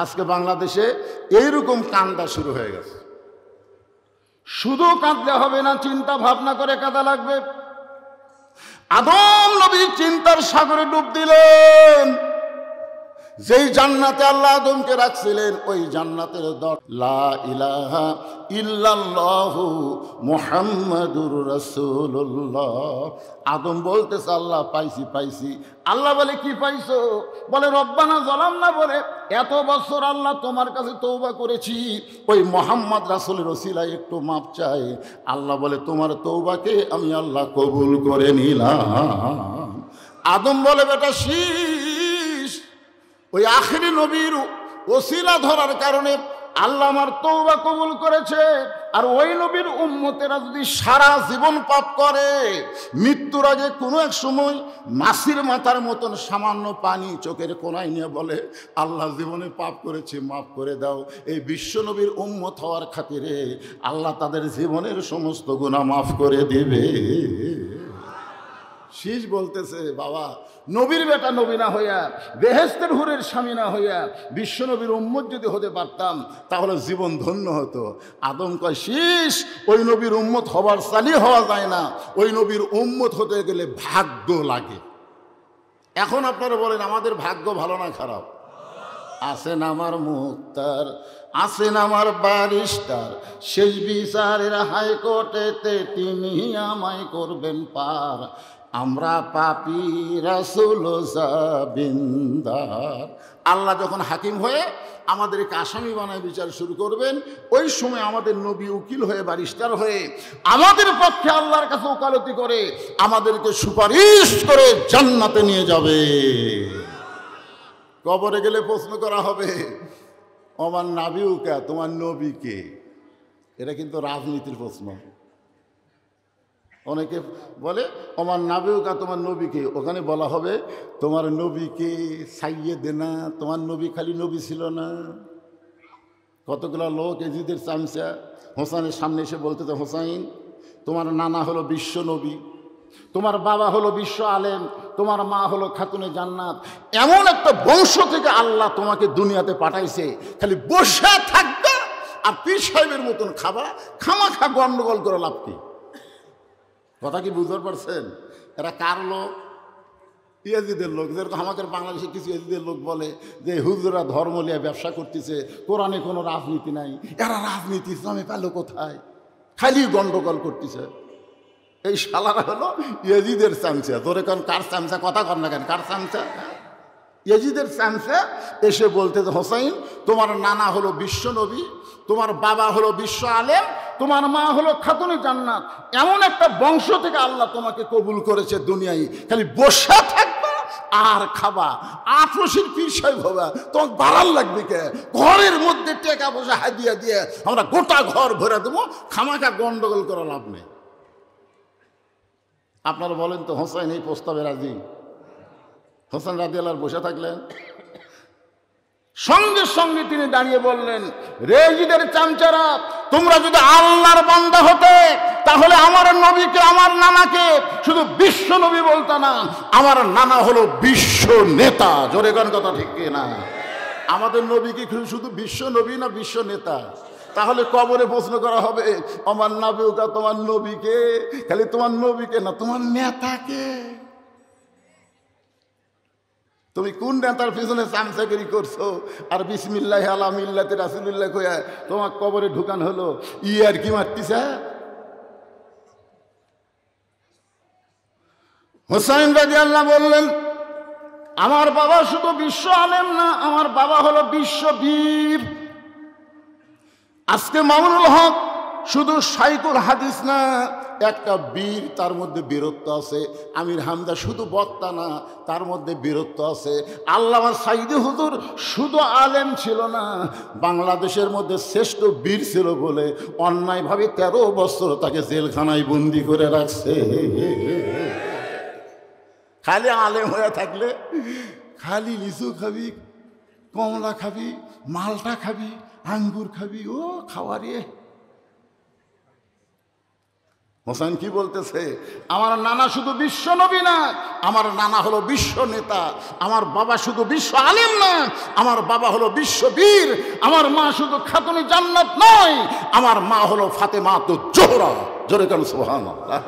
আজকে বাংলাদেশে এইরকম কান্দা শুরু হয়ে গেছে। শুধু কাঁদলে হবে না, চিন্তা ভাবনা করে কাঁদা লাগবে। আদম নবী চিন্তার সাগরে ডুব দিলেন। যেই জান্নাতে আল্লাহ আদমকে রাখছিলেন, ওই জান্নাতের দর লা ইলাহা ইল্লাল্লাহু মুহাম্মাদুর রাসূলুল্লাহ। আদম বলতেছে আল্লাহ পাইছি পাইছি। আল্লাহ বলে কি পাইছো? বলে রব্বানা যালামনা, বলে এত বছর আল্লাহ তোমার কাছে তওবা করেছি, ওই মুহাম্মদ রাসূলের ওসিলায় একটু মাপ চাই। আল্লাহ বলে তোমার তওবাকে আমি আল্লাহ কবুল করে নিলাম। আদম বলে বেটা শীষ, ওই আখেরি নবীর ওসিলা ধরার কারণে আল্লাহ আমার তওবা কবুল করেছে। আর ওই নবীর উম্মতেরা যদি সারা জীবন পাপ করে, মৃত্যুর আগে কোনো এক সময় মাছির মাথার মতন সামান্য পানি চোখের কোনায় নিয়ে বলে আল্লাহ জীবনে পাপ করেছি, মাফ করে দাও, এই বিশ্ব নবীর উম্মত হওয়ার খাতিরে আল্লাহ তাদের জীবনের সমস্ত গুনাহ মাফ করে দেবে। শীষ বলতেছে বাবা, নবীর বেটা নবী না হইয়া, বেহেশতের হুরের স্বামী না হইয়া বিশ্ব নবীর উম্মত যদি হতে পারতাম তাহলে জীবন ধন্য হতো। আদম কয় শীষ, ওই নবীর উম্মত হবার চালি হওয়া যায় না, ওই নবীর উম্মত হতে গেলে ভাগ্য লাগে। এখন আপনারা বলেন আমাদের ভাগ্য ভালো না খারাপ? আছেন আমার মুক্তার, আছেন আমার বারিস্টার, শেষ বিচারের হাইকোর্টেতে তিনি আমায় করবেন পার। আমরা পাপী রাসূল জাবিন্দার। আল্লাহ যখন হাকিম হয়ে আমাদেরকে আসামি বানায় বিচার শুরু করবেন, ওই সময় আমাদের নবী উকিল হয়ে বারিস্টার হয়ে আমাদের পক্ষে আল্লাহর কাছে ওকালতি করে আমাদেরকে সুপারিশ করে জান্নাতে নিয়ে যাবে। কবরে গেলে প্রশ্ন করা হবে আমার নাবিউকা, তোমার নবীকে। এটা কিন্তু রাজনীতির প্রশ্ন। অনেকে বলে আমার নাবিউকা, তোমার নবীকে। ওখানে বলা হবে তোমার নবীকে সাইয়েদেনা, তোমার নবী খালি নবী ছিল না। কতগুলো লোক এজিদের চামচা হোসাইনের সামনে এসে বলতেছে হোসাইন তোমার নানা হলো বিশ্ব নবী, তোমার বাবা হলো বিশ্ব আলেম, তোমার মা হলো খাতুনে জান্নাত, এমন একটা বংশ থেকে আল্লাহ তোমাকে দুনিয়াতে পাঠাইছে, খালি বসে থাকবে আর পীর সাহেবের মতন খাবা, খামাখা গন্ডগোল করে লাভ কি? কথা কি বুঝতে পারছেন? এরা কার লোক? ইয়াজিদের লোক। যেরকম আমাদের বাংলাদেশে কিছু ইয়াজিদের লোক বলে যে হুজুরা ধর্ম নিয়ে ব্যবসা করতেছে, কোরআনে কোনো রাজনীতি নাই। এরা রাজনীতি ইসলামে পেল কোথায়? খালি গন্ডগোল করতেছে। এই শালারা হলো ইয়াজিদের চামচা। তোরে কারণ কার চামচা? কথা কর না কেন? কার চামচা? ইয়াজিদের চামচা এসে বলতে হোসাইন তোমার নানা হলো বিশ্ব নবী, তোমার বাবা হলো বিশ্ব আলেম, তোমার মা হলো খাতুনে জান্নাত, এমন একটা বংশ থেকে আল্লাহ তোমাকে কবুল করেছে দুনিয়ায়, খালি বসে থাকবা আর খাবা, আফরসির পীর সাহেব হবা, তোমার বাড়াল লাগবে কে? ঘরের মধ্যে টাকা পয়সা হাদিয়া দিয়ে আমরা গোটা ঘর ভরে দেবো, খামাখা গন্ডগোল করা লাভ নেই। আপনারা বলেন তো হোসাইন এই প্রস্তাবে রাজি? হোসেন রাদিয়াল্লাহু বসে থাকলেন, সঙ্গে সঙ্গে তিনি দাঁড়িয়ে বললেন রেজিদের চামচারা, তোমরা যদি আল্লাহর বান্দা হতে তাহলে আমার নবীকে, আমার নানাকে শুধু বিশ্ব নবী বলতো না, আমার নানা হলো বিশ্ব নেতা। জোরে গান কথা ঠিক না? আমাদের নবীকে শুধু বিশ্ব নবী না বিশ্ব নেতা? তাহলে কবরে প্রশ্ন করা হবে আমার নাবিউকা, তোমার নবীকে, খালি তোমার নবীকে না, তোমার নেতাকে। তুমি কোন নেতার পিছনে চামচাগিরি করছো আর বিসমিল্লাহ আলা মিল্লাতে রাসূলুল্লাহ কইয়া তোমার কবরে ঢুকান হলো? আর কি মারতিছে? হোসাইন রাদিয়াল্লাহু বললেন আমার বাবা শুধু বিশ্ব আলেম না, আমার বাবা হলো বিশ্ব বীর। আজকে মামুনুল হক শুধু শাইখুল হাদিস না, একটা বীর, তার মধ্যে বীরত্ব আছে। আমির হামজা শুধু বক্তা না, তার মধ্যে বীরত্ব আছে। আল্লামা সাইদি হুজুর শুধু আলেম ছিল না, বাংলাদেশের মধ্যে শ্রেষ্ঠ বীর ছিল বলে অন্যায়ভাবে 13 বছর তাকে জেলখানায় বন্দি করে রাখছে। খালি আলেম হয়ে থাকলে খালি লিচু খাবি, কমলা খাবি, মালটা খাবি, আঙ্গুর খাবি, ও খাওয়ারে। হোসেন কি বলতেছে, আমার নানা শুধু বিশ্ব নবী না, আমার নানা হলো বিশ্ব নেতা। আমার বাবা শুধু বিশ্ব আলিম না, আমার বাবা হলো বিশ্ববীর। আমার মা শুধু খাতুনে জান্নাত নয়, আমার মা হলো ফাতেমাতুজ জোহরা। জোরে কেন সুবহানাল্লাহ।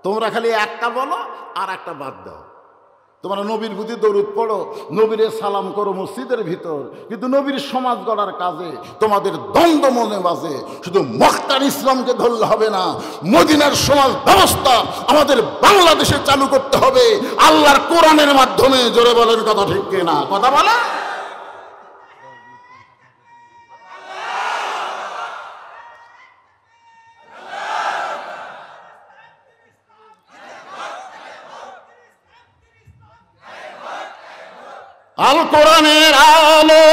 তোমরা খালি একটা বলো আর একটা বাদ দাও। তোমরা নবীর প্রতি দরুদ পড়ো, নবীরে সালাম করো মসজিদের ভিতর, কিন্তু নবীর সমাজ গড়ার কাজে তোমাদের দ্বন্দ্ব মনে বাজে। শুধু মক্কার ইসলামকে ধরলে হবে না, মদিনার সমাজ ব্যবস্থা আমাদের বাংলাদেশে চালু করতে হবে আল্লাহর কোরআনের মাধ্যমে। জোরে বলেন কথা ঠিক কিনা? কথা বলে আল কোরআনের আলো।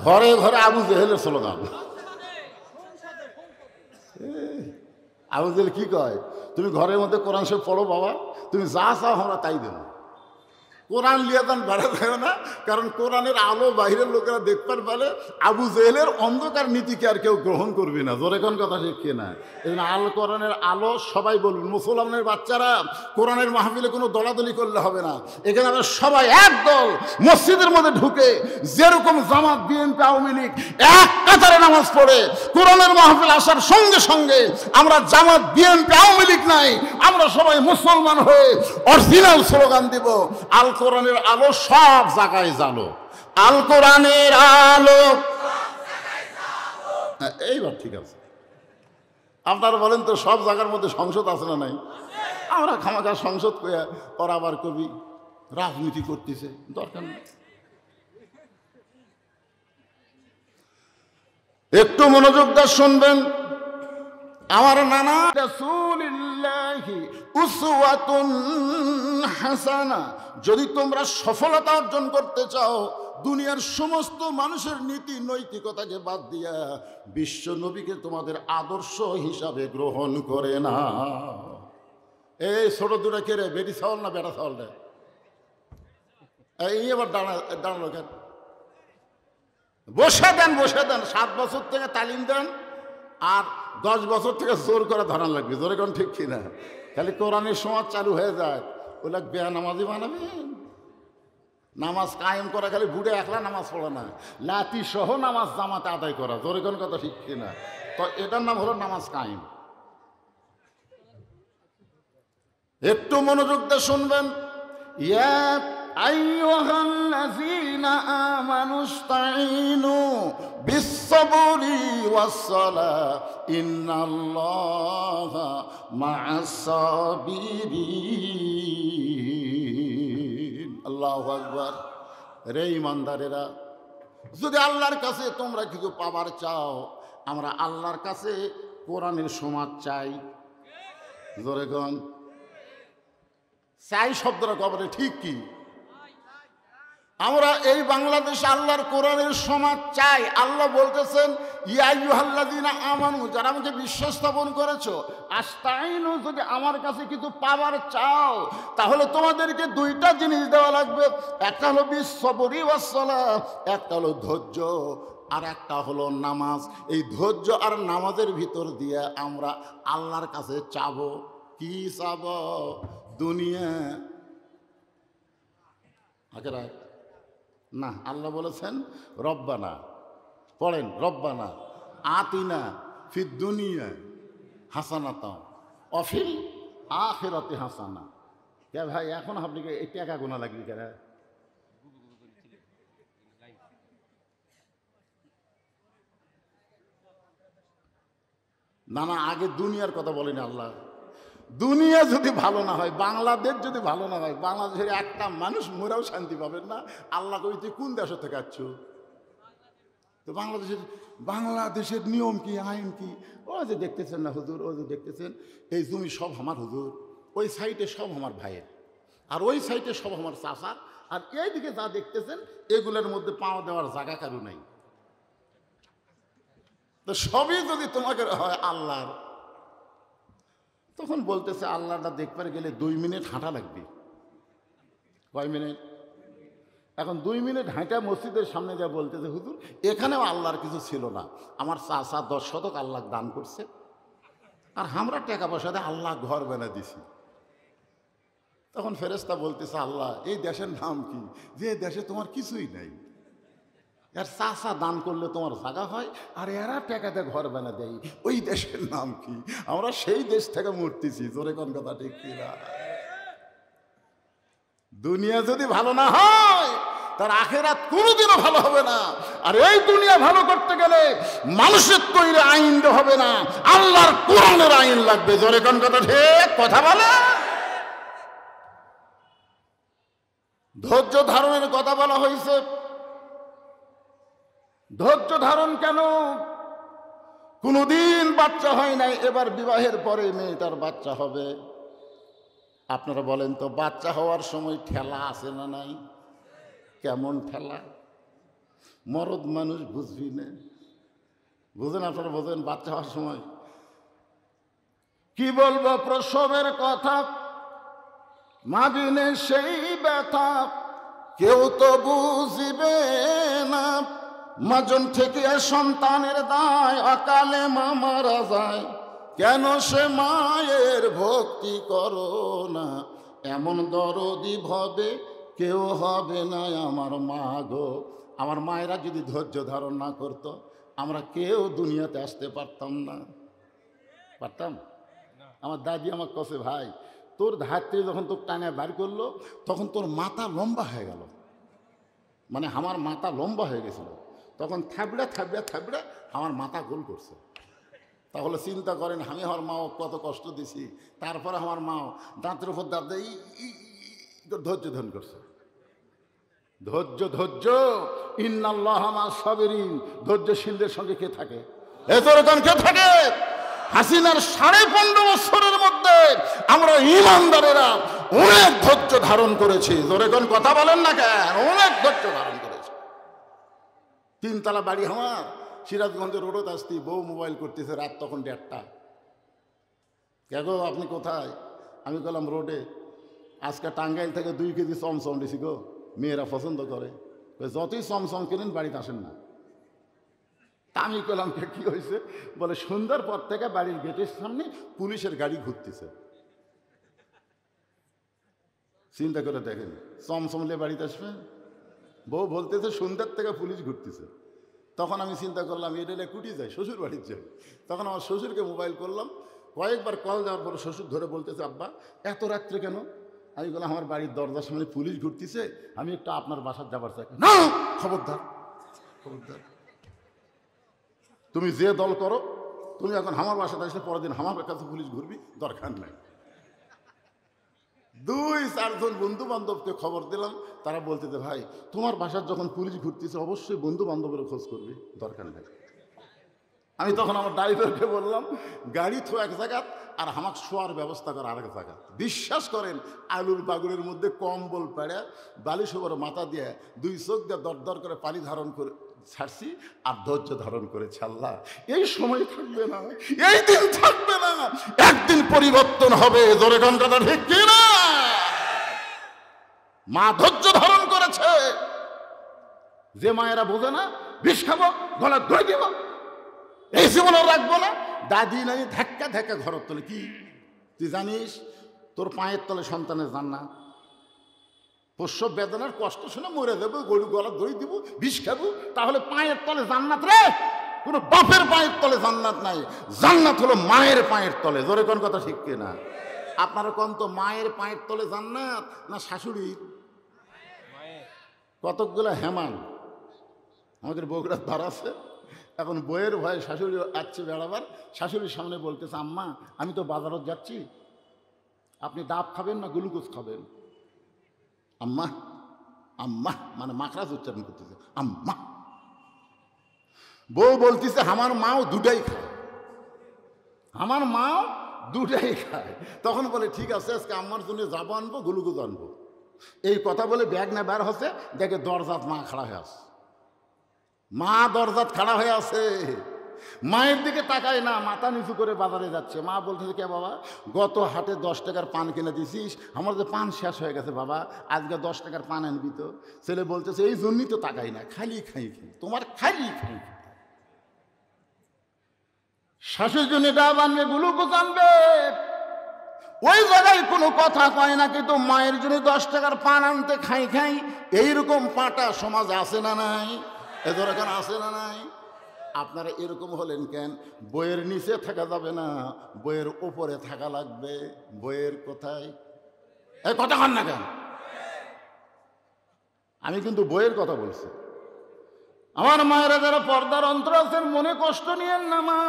ঘরে ঘরে আবু জেহেলের স্লোগান। আবু জেহেল কি কয়, তুমি ঘরের মধ্যে কোরআন শরীফ পড়ো বাবা, তুমি যা চাও আমরা তাই দেব। কোরআন লিয়ে যান বেড়া যায় না, কারণ কোরআনের আলো বাইরের লোকেরা দেখতে পারে। আবু জেহেলের অন্ধকার নীতিকে আর কেউ গ্রহণ করবে না। জোরে কোন কথা শিখিয়ে না। এই জন্য আল কোরআনের আলো সবাই বলবেন। মুসলমানের বাচ্চারা কোরআনের মাহফিলে কোনো দলাদলি করলে হবে না। এখানে আমরা সবাই একদল মসজিদের মধ্যে ঢুকে, যেরকম জামাত বিএনপি আওয়ামী লীগ এক কাতারে নামাজ পড়ে, কোরআনের মাহফিল আসার সঙ্গে সঙ্গে আমরা জামাত বিএনপি আওয়ামী লীগ নাই, আমরা সবাই মুসলমান হয়ে অরিজিনাল স্লোগান দিব, আল কোরআনের আলো সব জায়গায় জ্বালো, আল কোরআনের আলো। এইবার ঠিক আছে। আপনারা বলেন তো, সব জায়গার মধ্যে সংসদ আছে না নাই? আমরা খামাখা সংসদ ওরা আবার কবি রাজনীতি করতেছে, দরকার নেই। একটু মনোযোগ দিয়ে শুনবেন। আমার নানা রাসূলুল্লাহি উসওয়াতুন হাসানা। যদি তোমরা সফলতা অর্জন করতে চাও, দুনিয়ার সমস্ত মানুষের নীতি নৈতিকতাকে বাদ দিয়া বিশ্ব নবীকে তোমাদের আদর্শ হিসাবে গ্রহণ করে না। এই ছোট দুটা কে রে, বেটি ছাওয়াল না বেটা ছাওয়াল রে? এই এবার দাঁড়ানো কেন? বসে দেন, বসে দেন। 7 বছর থেকে তালিম দেন, আর 10 বছর থেকে জোর করে ধরান লাগবে। জোরে কোন ঠিক কিনা? খালি কোরআনের সমাজ চালু হয়ে যায়, ওগুলা বেনামাজি বানাবেন। নামাজ কায়েম করা খালি বুড়ে একলা নামাজ পড়া না, লাতি সহ নামাজ জামাতে আদায় করা। জোরে কোন কথা ঠিক কিনা? তো এটার নাম হলো নামাজ কায়েম। একটু মনোযোগ দিয়ে শুনবেন। ইয়া আইয়ুহাল্লাযীনা আমানুস্তাঈনু বিস-সাবরি ওয়াস-সালাহ ইন্নাল্লাহা মা'আস-সাবিরিন। আল্লাহু আকবার। রে ইমানদারেরা, যদি আল্লাহর কাছে তোমরা কিছু পাবার চাও, আমরা আল্লাহর কাছে কোরআনের সমাজ চাই। জোরে কোন চাই শব্দটা কবরে ঠিক কি? আমরা এই বাংলাদেশে আল্লাহর কোরআনের সমাজ চাই। আল্লাহ বলতেছেন, ইয়া আইয়ুহাল্লাযীনা আমানু, যারা আমাকে বিশ্বাস স্থাপন করেছো, আস্তাইনু, যদি আমার কাছে কিছু পাওয়ার চাও, তাহলে তোমাদেরকে 2টা জিনিস দেওয়া লাগবে। একটা হলো বিস-সাবরি ওয়াস-সালাহ, একটা হলো ধৈর্য, আর একটা হলো নামাজ। এই ধৈর্য আর নামাজের ভিতর দিয়ে আমরা আল্লাহর কাছে চাবো। কি চাবো? দুনিয়া আখিরাত না। আল্লাহ বলেছেন রব্বানা, পড়েন, রব্বানা আতিনা ফিদ দুনিয়া হাসানাতা ওয়া ফিল আখিরাতি হাসানা। কে ভাই, এখন আপনাকে এই টাকা গোনা লাগবে কেন? না না, আগে দুনিয়ার কথা বলেনি আল্লাহ। দুনিয়া যদি ভালো না হয়, বাংলাদেশ যদি ভালো না হয়, বাংলাদেশের একটা মানুষ মোরাও শান্তি পাবেন না। আল্লাহ কবি তুই কোন দেশ থেকে আসছ? তো বাংলাদেশের নিয়ম কি, আইন কি? ও যে দেখতেছেন না হুজুর, ও যে দেখতেছেন, এই জমি সব আমার হুজুর, ওই সাইডে সব আমার ভাইয়ের, আর ওই সাইডে সব আমার চাচার, আর এইদিকে যা দেখতেছেন এগুলোর মধ্যে পাওয়া দেওয়ার জায়গা কারো নাই। তো সবই যদি তোমাকে হয় আল্লাহর, তখন বলতেছে আল্লাহটা দেখবার গেলে 2 মিনিট হাঁটা লাগবে। কয় মিনিট? এখন 2 মিনিট হাঁটা মসজিদের সামনে যা বলতেছে, হুজুর এখানেও আল্লাহর কিছু ছিল না, আমার চাচা 10 শতক আল্লাহ দান করছে, আর আমরা টাকা পয়সা দিয়ে আল্লাহ ঘর বানা দিছি। তখন ফেরেশতা বলতেছে, আল্লাহ এই দেশের নাম কি যে দেশে তোমার কিছুই নাই? এর চাষা দান করলে তোমার জায়গা হয়, আর এরা টাকাতে ঘর বানা দেয়, ওই দেশের নাম কি? আমরা সেই দেশ থেকে মরতেছি। জোরে কোন কথা ঠিক কিনা? দুনিয়া যদি ভালো না হয় তার আখেরাত কোনোদিনও ভালো হবে না। আর এই দুনিয়া ভালো করতে গেলে মানুষের তৈরি আইন হবে না, আল্লাহর কোরআনের আইন লাগবে। জোরে কোন কথা ঠিক কথা বলে। ধৈর্য ধারণের কথা বলা হয়েছে। ধৈর্য ধারণ কেন? কোনোদিন বাচ্চা হয় নাই, এবার বিবাহের পরে মেয়েটার বাচ্চা হবে। আপনারা বলেন তো, বাচ্চা হওয়ার সময় ঠেলা আছে না নাই? কেমন ঠেলা? মরদ মানুষ বুঝবি না, বুঝেন? আপনারা বোঝেন বাচ্চা হওয়ার সময় কি বলবো? প্রসবের কথা, মা বিনে সেই ব্যথা কেউ তো বুঝিবে না। মাজন থেকে সন্তানের দায়, অকালে মা মারা যায়, কেন সে মায়ের ভক্তি করো না? এমন দরদি ভবে কেউ হবে না আমার মা গো। আমার মায়েরা যদি ধৈর্য ধারণ না করতো, আমরা কেউ দুনিয়াতে আসতে পারতাম না। পারতাম? আমার দাদি আমার কাছে, ভাই তোর হাত থেকে যখন তোর টানে বার করলো, তখন তোর মাথা লম্বা হয়ে গেল। মানে আমার মাথা লম্বা হয়ে গেছিল, তখন থাবড়ে থাবড়ে থাবড়ে আমার মাথা গোল করছে। তাহলে চিন্তা করেন, আমি আমার মাও কত কষ্ট দিছি, তারপরে আমার মাও দাঁতের উপর দাঁত দিয়ে ধৈর্য ধারণ করছে। ধৈর্য ধৈর্য ইন্নাল্লাহ মা সাবিরিন। ধৈর্যশীলদের সঙ্গে কে থাকে? এতরকম কে থাকে? হাসিনার 15.5 বছরের মধ্যে আমরা ইমানদারেরা অনেক ধৈর্য ধারণ করেছি। জোরে কোন কথা বলেন না কেন? অনেক ধৈর্য ধারণ করেছি। 3 তলা বাড়ি আমার, সিরাজগঞ্জের রোডত আসতি, বউ মোবাইল করতেছে, রাত তখন 1:30টা। কে গো আপনি কোথায়? আমি বললাম রোডে। আজকে টাঙ্গাইল থেকে 2 কেজি চমচম দিছি গো, মেয়েরা পছন্দ করে। যতই চমচম কিনেন বাড়িতে আসেন না। আমি বললাম কি হয়েছে? বলে সন্ধ্যার পর থেকে বাড়ির গেটের সামনে পুলিশের গাড়ি ঘুরতেছে। চিন্তা করে দেখেন, চমচমলে বাড়িতে আসবে? বউ বলতেছে সন্ধ্যার থেকে পুলিশ ঘুরতেছে। তখন আমি চিন্তা করলাম, এটা কুটি যায়, শ্বশুর বাড়ির যায়। তখন আমার শ্বশুরকে মোবাইল করলাম, কয়েকবার কল দেওয়ার পর শ্বশুর ধরে বলতেছে, আব্বা এত রাত্রে কেন? আমি বললাম, আমার বাড়ির দরজার সামনে পুলিশ ঘুরতেছে, আমি একটু আপনার বাসার যাবার চাই। না, খবরদার খবরদার, তুমি যে দল করো, তুমি এখন আমার বাসাতে আসলে পরের দিন আমার কাছে পুলিশ ঘুরবি, দরকার নাই। 2-4 জন বন্ধু বান্ধবকে খবর দিলাম, তারা বলতেছে, ভাই তোমার বাসার যখন পুলিশ ঘুরতেছে অবশ্যই বন্ধু বান্ধবের খোঁজ করবি, দরকার নেই। আমি তখন আমার ড্রাইভারকে বললাম, গাড়ি তো এক জায়গা আর আমাকে শোয়ার ব্যবস্থা করা আরেক জায়গা। বিশ্বাস করেন, আলুর বাগুড়ের মধ্যে কম্বল পেড়ে বালিশ ওপর মাথা দিয়ে 2 চোখ দিয়ে দরদর করে পানি ধারণ করে ছাড়ছি, আর ধৈর্য ধারণ করেছে। আল্লাহ এই সময় থাকবে না, এই দিন থাকবে না, একদিন পরিবর্তন হবে। জোরে কোন কথা ঠিক কিনা? মা ধৈর্য ধারণ করেছে। যে মায়েরা বোঝে না, বিষ খাবো, গলা ধরে দিব, এই জীবনে রাখবো না, দাদি নাই ধাক্কা ধাক্কা ঘরের তলে। কি তুই জানিস তোর পায়ের তলে সন্তানের জান্নাত? প্রসব বেদনার কষ্ট শুনে মরে যাবো, গরু গলা দড়ি দিব, বিষ খাবো, তাহলে পায়ের তলে জান্নাত রে? কোনো বাপের পায়ের তলে জান্নাত নাই, জান্নাত হলো মায়ের পায়ের তলে। জোরে কোন কথা ঠিক কিনা? আপনারা কোন তো, মায়ের পায়ের তলে জান্নাত না শাশুড়ির? কতকগুলো হেমান আমাদের বগুড়ার ধার আছে, এখন বইয়ের ভয়ে শাশুড়ি আসছে বেড়াবার, শাশুড়ির সামনে বলতেছে, আম্মা আমি তো বাজারত যাচ্ছি, আপনি ডাব খাবেন না গ্লুকোজ খাবেন? আম্মা আম্মা মানে মাখরাজ উচ্চারণ করতেছে, আম্মা। বউ বলতেছে, আমার মাও দুটাই খায়, আমার মাও দুটাই খায়। তখন বলে, ঠিক আছে আজকে আম্মার জন্য যাবো, আনবো গ্লুকোজ আনবো। এই কথা বলে ব্যাগ না বের হচ্ছে, দেখে দরজাত মা খাড়া হয়ে আছে। মা দরজাত খাড়া হয়ে আছে, মায়ের দিকে তাকায় না, মাথা নিচু করে বাজারে যাচ্ছে। মা বলতেছে, কে বাবা, গত হাটে 10 টাকার পান কিনে দিছিস, আমার যে পান শেষ হয়ে গেছে বাবা, আজকে 10 টাকার পান আনবি তো? ছেলে বলতেছে, এই জন্যই তো তাকাই না, খালি খাই খাই, তোমার খালি খাই। শাশুড়ি জন্য ডাব আনবে, গ্লুকোজ আনবে, ওই জায়গায় কোনো কথা কয় না, কিন্তু মায়ের জন্য 10 টাকার পান আনতে খাই খাই। এইরকম পাটা সমাজ আছে না নাই? এদের এখন আছে না নাই? আপনারা এরকম হলেন কেন? বইয়ের নিচে থাকা যাবে না, বইয়ের উপরে থাকা লাগবে। বইয়ের কোথায় এই কথা কন না কেন? আমি কিন্তু বইয়ের কথা বলছি। আমার মায়েরা যারা পর্দার অন্তর আছেন, মনে কষ্ট নিয়েন না। মা,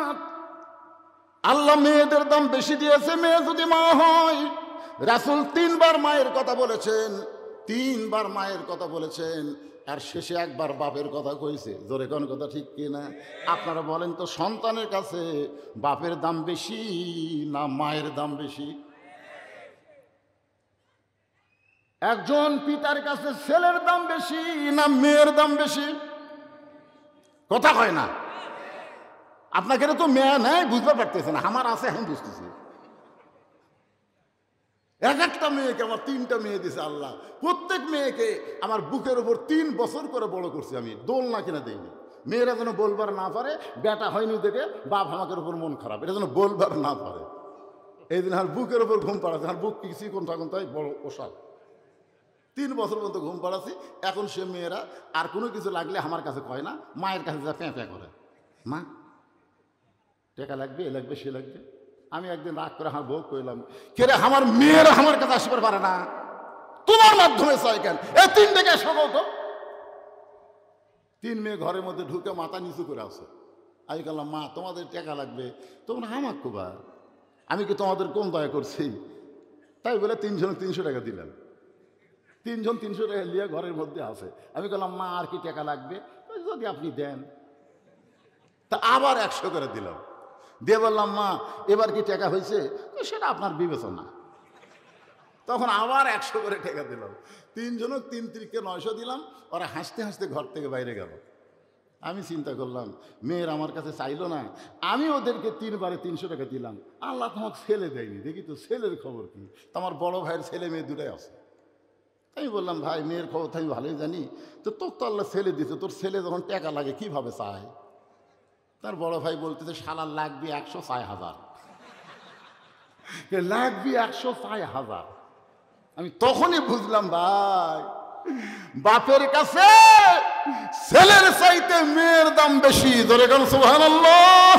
আল্লাহ মেয়েদের দাম বেশি দিয়েছে। মেয়ে যদি মা হয়, রাসূল 3 বার মায়ের কথা বলেছেন, 3 বার মায়ের কথা বলেছেন, আর শেষে একবার বাপের কথা কইছে। জোরে কোন কথা ঠিক কিনা? আপনারা বলেন তো, সন্তানের কাছে বাপের দাম বেশি না মায়ের দাম বেশি? একজন পিতার কাছে ছেলের দাম বেশি না মেয়ের দাম বেশি? কথা কয় না। আপনাকে তো মেয়ে নেই, বুঝতে পারতেছে না। আমার আছে, আমি বুঝতেছি। একটা মেয়েকে আমার 3টা মেয়ে দিছে আল্লাহ। প্রত্যেক মেয়েকে আমার বুকের উপর 3 বছর করে বড় করছি আমি, দোলনা কিনা দেইনি। মেয়েরা যেন বলবার না পারে বেটা হয়নি দেখে বাপ আমাদের উপর মন খারাপ, এটা যেন বলবার না পারে। এই দিন আর বুকের উপর ঘুম পাড়াচ্ছে, আর বুক কিছু কোনটা কোনটাই বড় ওষাল। 3 বছর পর্যন্ত ঘুম পাড়াচ্ছি। এখন সে মেয়েরা আর কোনো কিছু লাগলে আমার কাছে কয় না, মায়ের কাছে যা প্যাঁ প্যাঁ করে। মা, টাকা লাগবে, এ লাগবে, সে লাগবে। আমি একদিন রাগ করে আমার বউ কইলাম, কে রে, আমার মেয়েরা আমার কাছে আসতে পারে না, তোমার মাধ্যমে চাই কেন? এই 3 টাকা সকাল তো 3 মেয়ে ঘরের মধ্যে ঢুকে মাথা নিচু করে আছে। আমি বললাম, মা, তোমাদের টাকা লাগবে, তোমরা আমার কুবা, আমি কি তোমাদের কোন দয়া করছি? তাই বলে 3 জন 300 টাকা দিলেন। 3 জন 300 টাকা নিয়ে ঘরের মধ্যে আছে। আমি বললাম, মা, আর কি টাকা লাগবে? যদি আপনি দেন। তা আবার 100 করে দিলাম, দিয়ে বললাম, মা, এবার কি টাকা হয়েছে? সেটা আপনার বিবেচনা। তখন আবার 100 করে টাকা দিলাম। 3 জন 3 × 900 দিলাম। ওরা হাসতে হাসতে ঘর থেকে বাইরে গেল। আমি চিন্তা করলাম, মেয়ের আমার কাছে চাইলো না, আমি ওদেরকে 3 বারে 300 টাকা দিলাম। আল্লাহ তোমার ছেলে দেয়নি, দেখি তো ছেলের খবর কি। তোমার বড় ভাইয়ের ছেলে মেয়ে দুটাই আছে। আমি বললাম, ভাই, মেয়ের খবর তো আমি ভালোই জানি, তো তোর তো আল্লাহ ছেলে দিতে, তোর ছেলে যখন টাকা লাগে কিভাবে চায়? তার বড় ভাই বলতেছে, শালার লাগবে 106,000, লাগবে 106,000। আমি তখনই বুঝলাম, ভাই, বাপের কাছে ছেলের চাইতে মেয়ের দাম বেশি। ধরে গেল সুবহানাল্লাহ।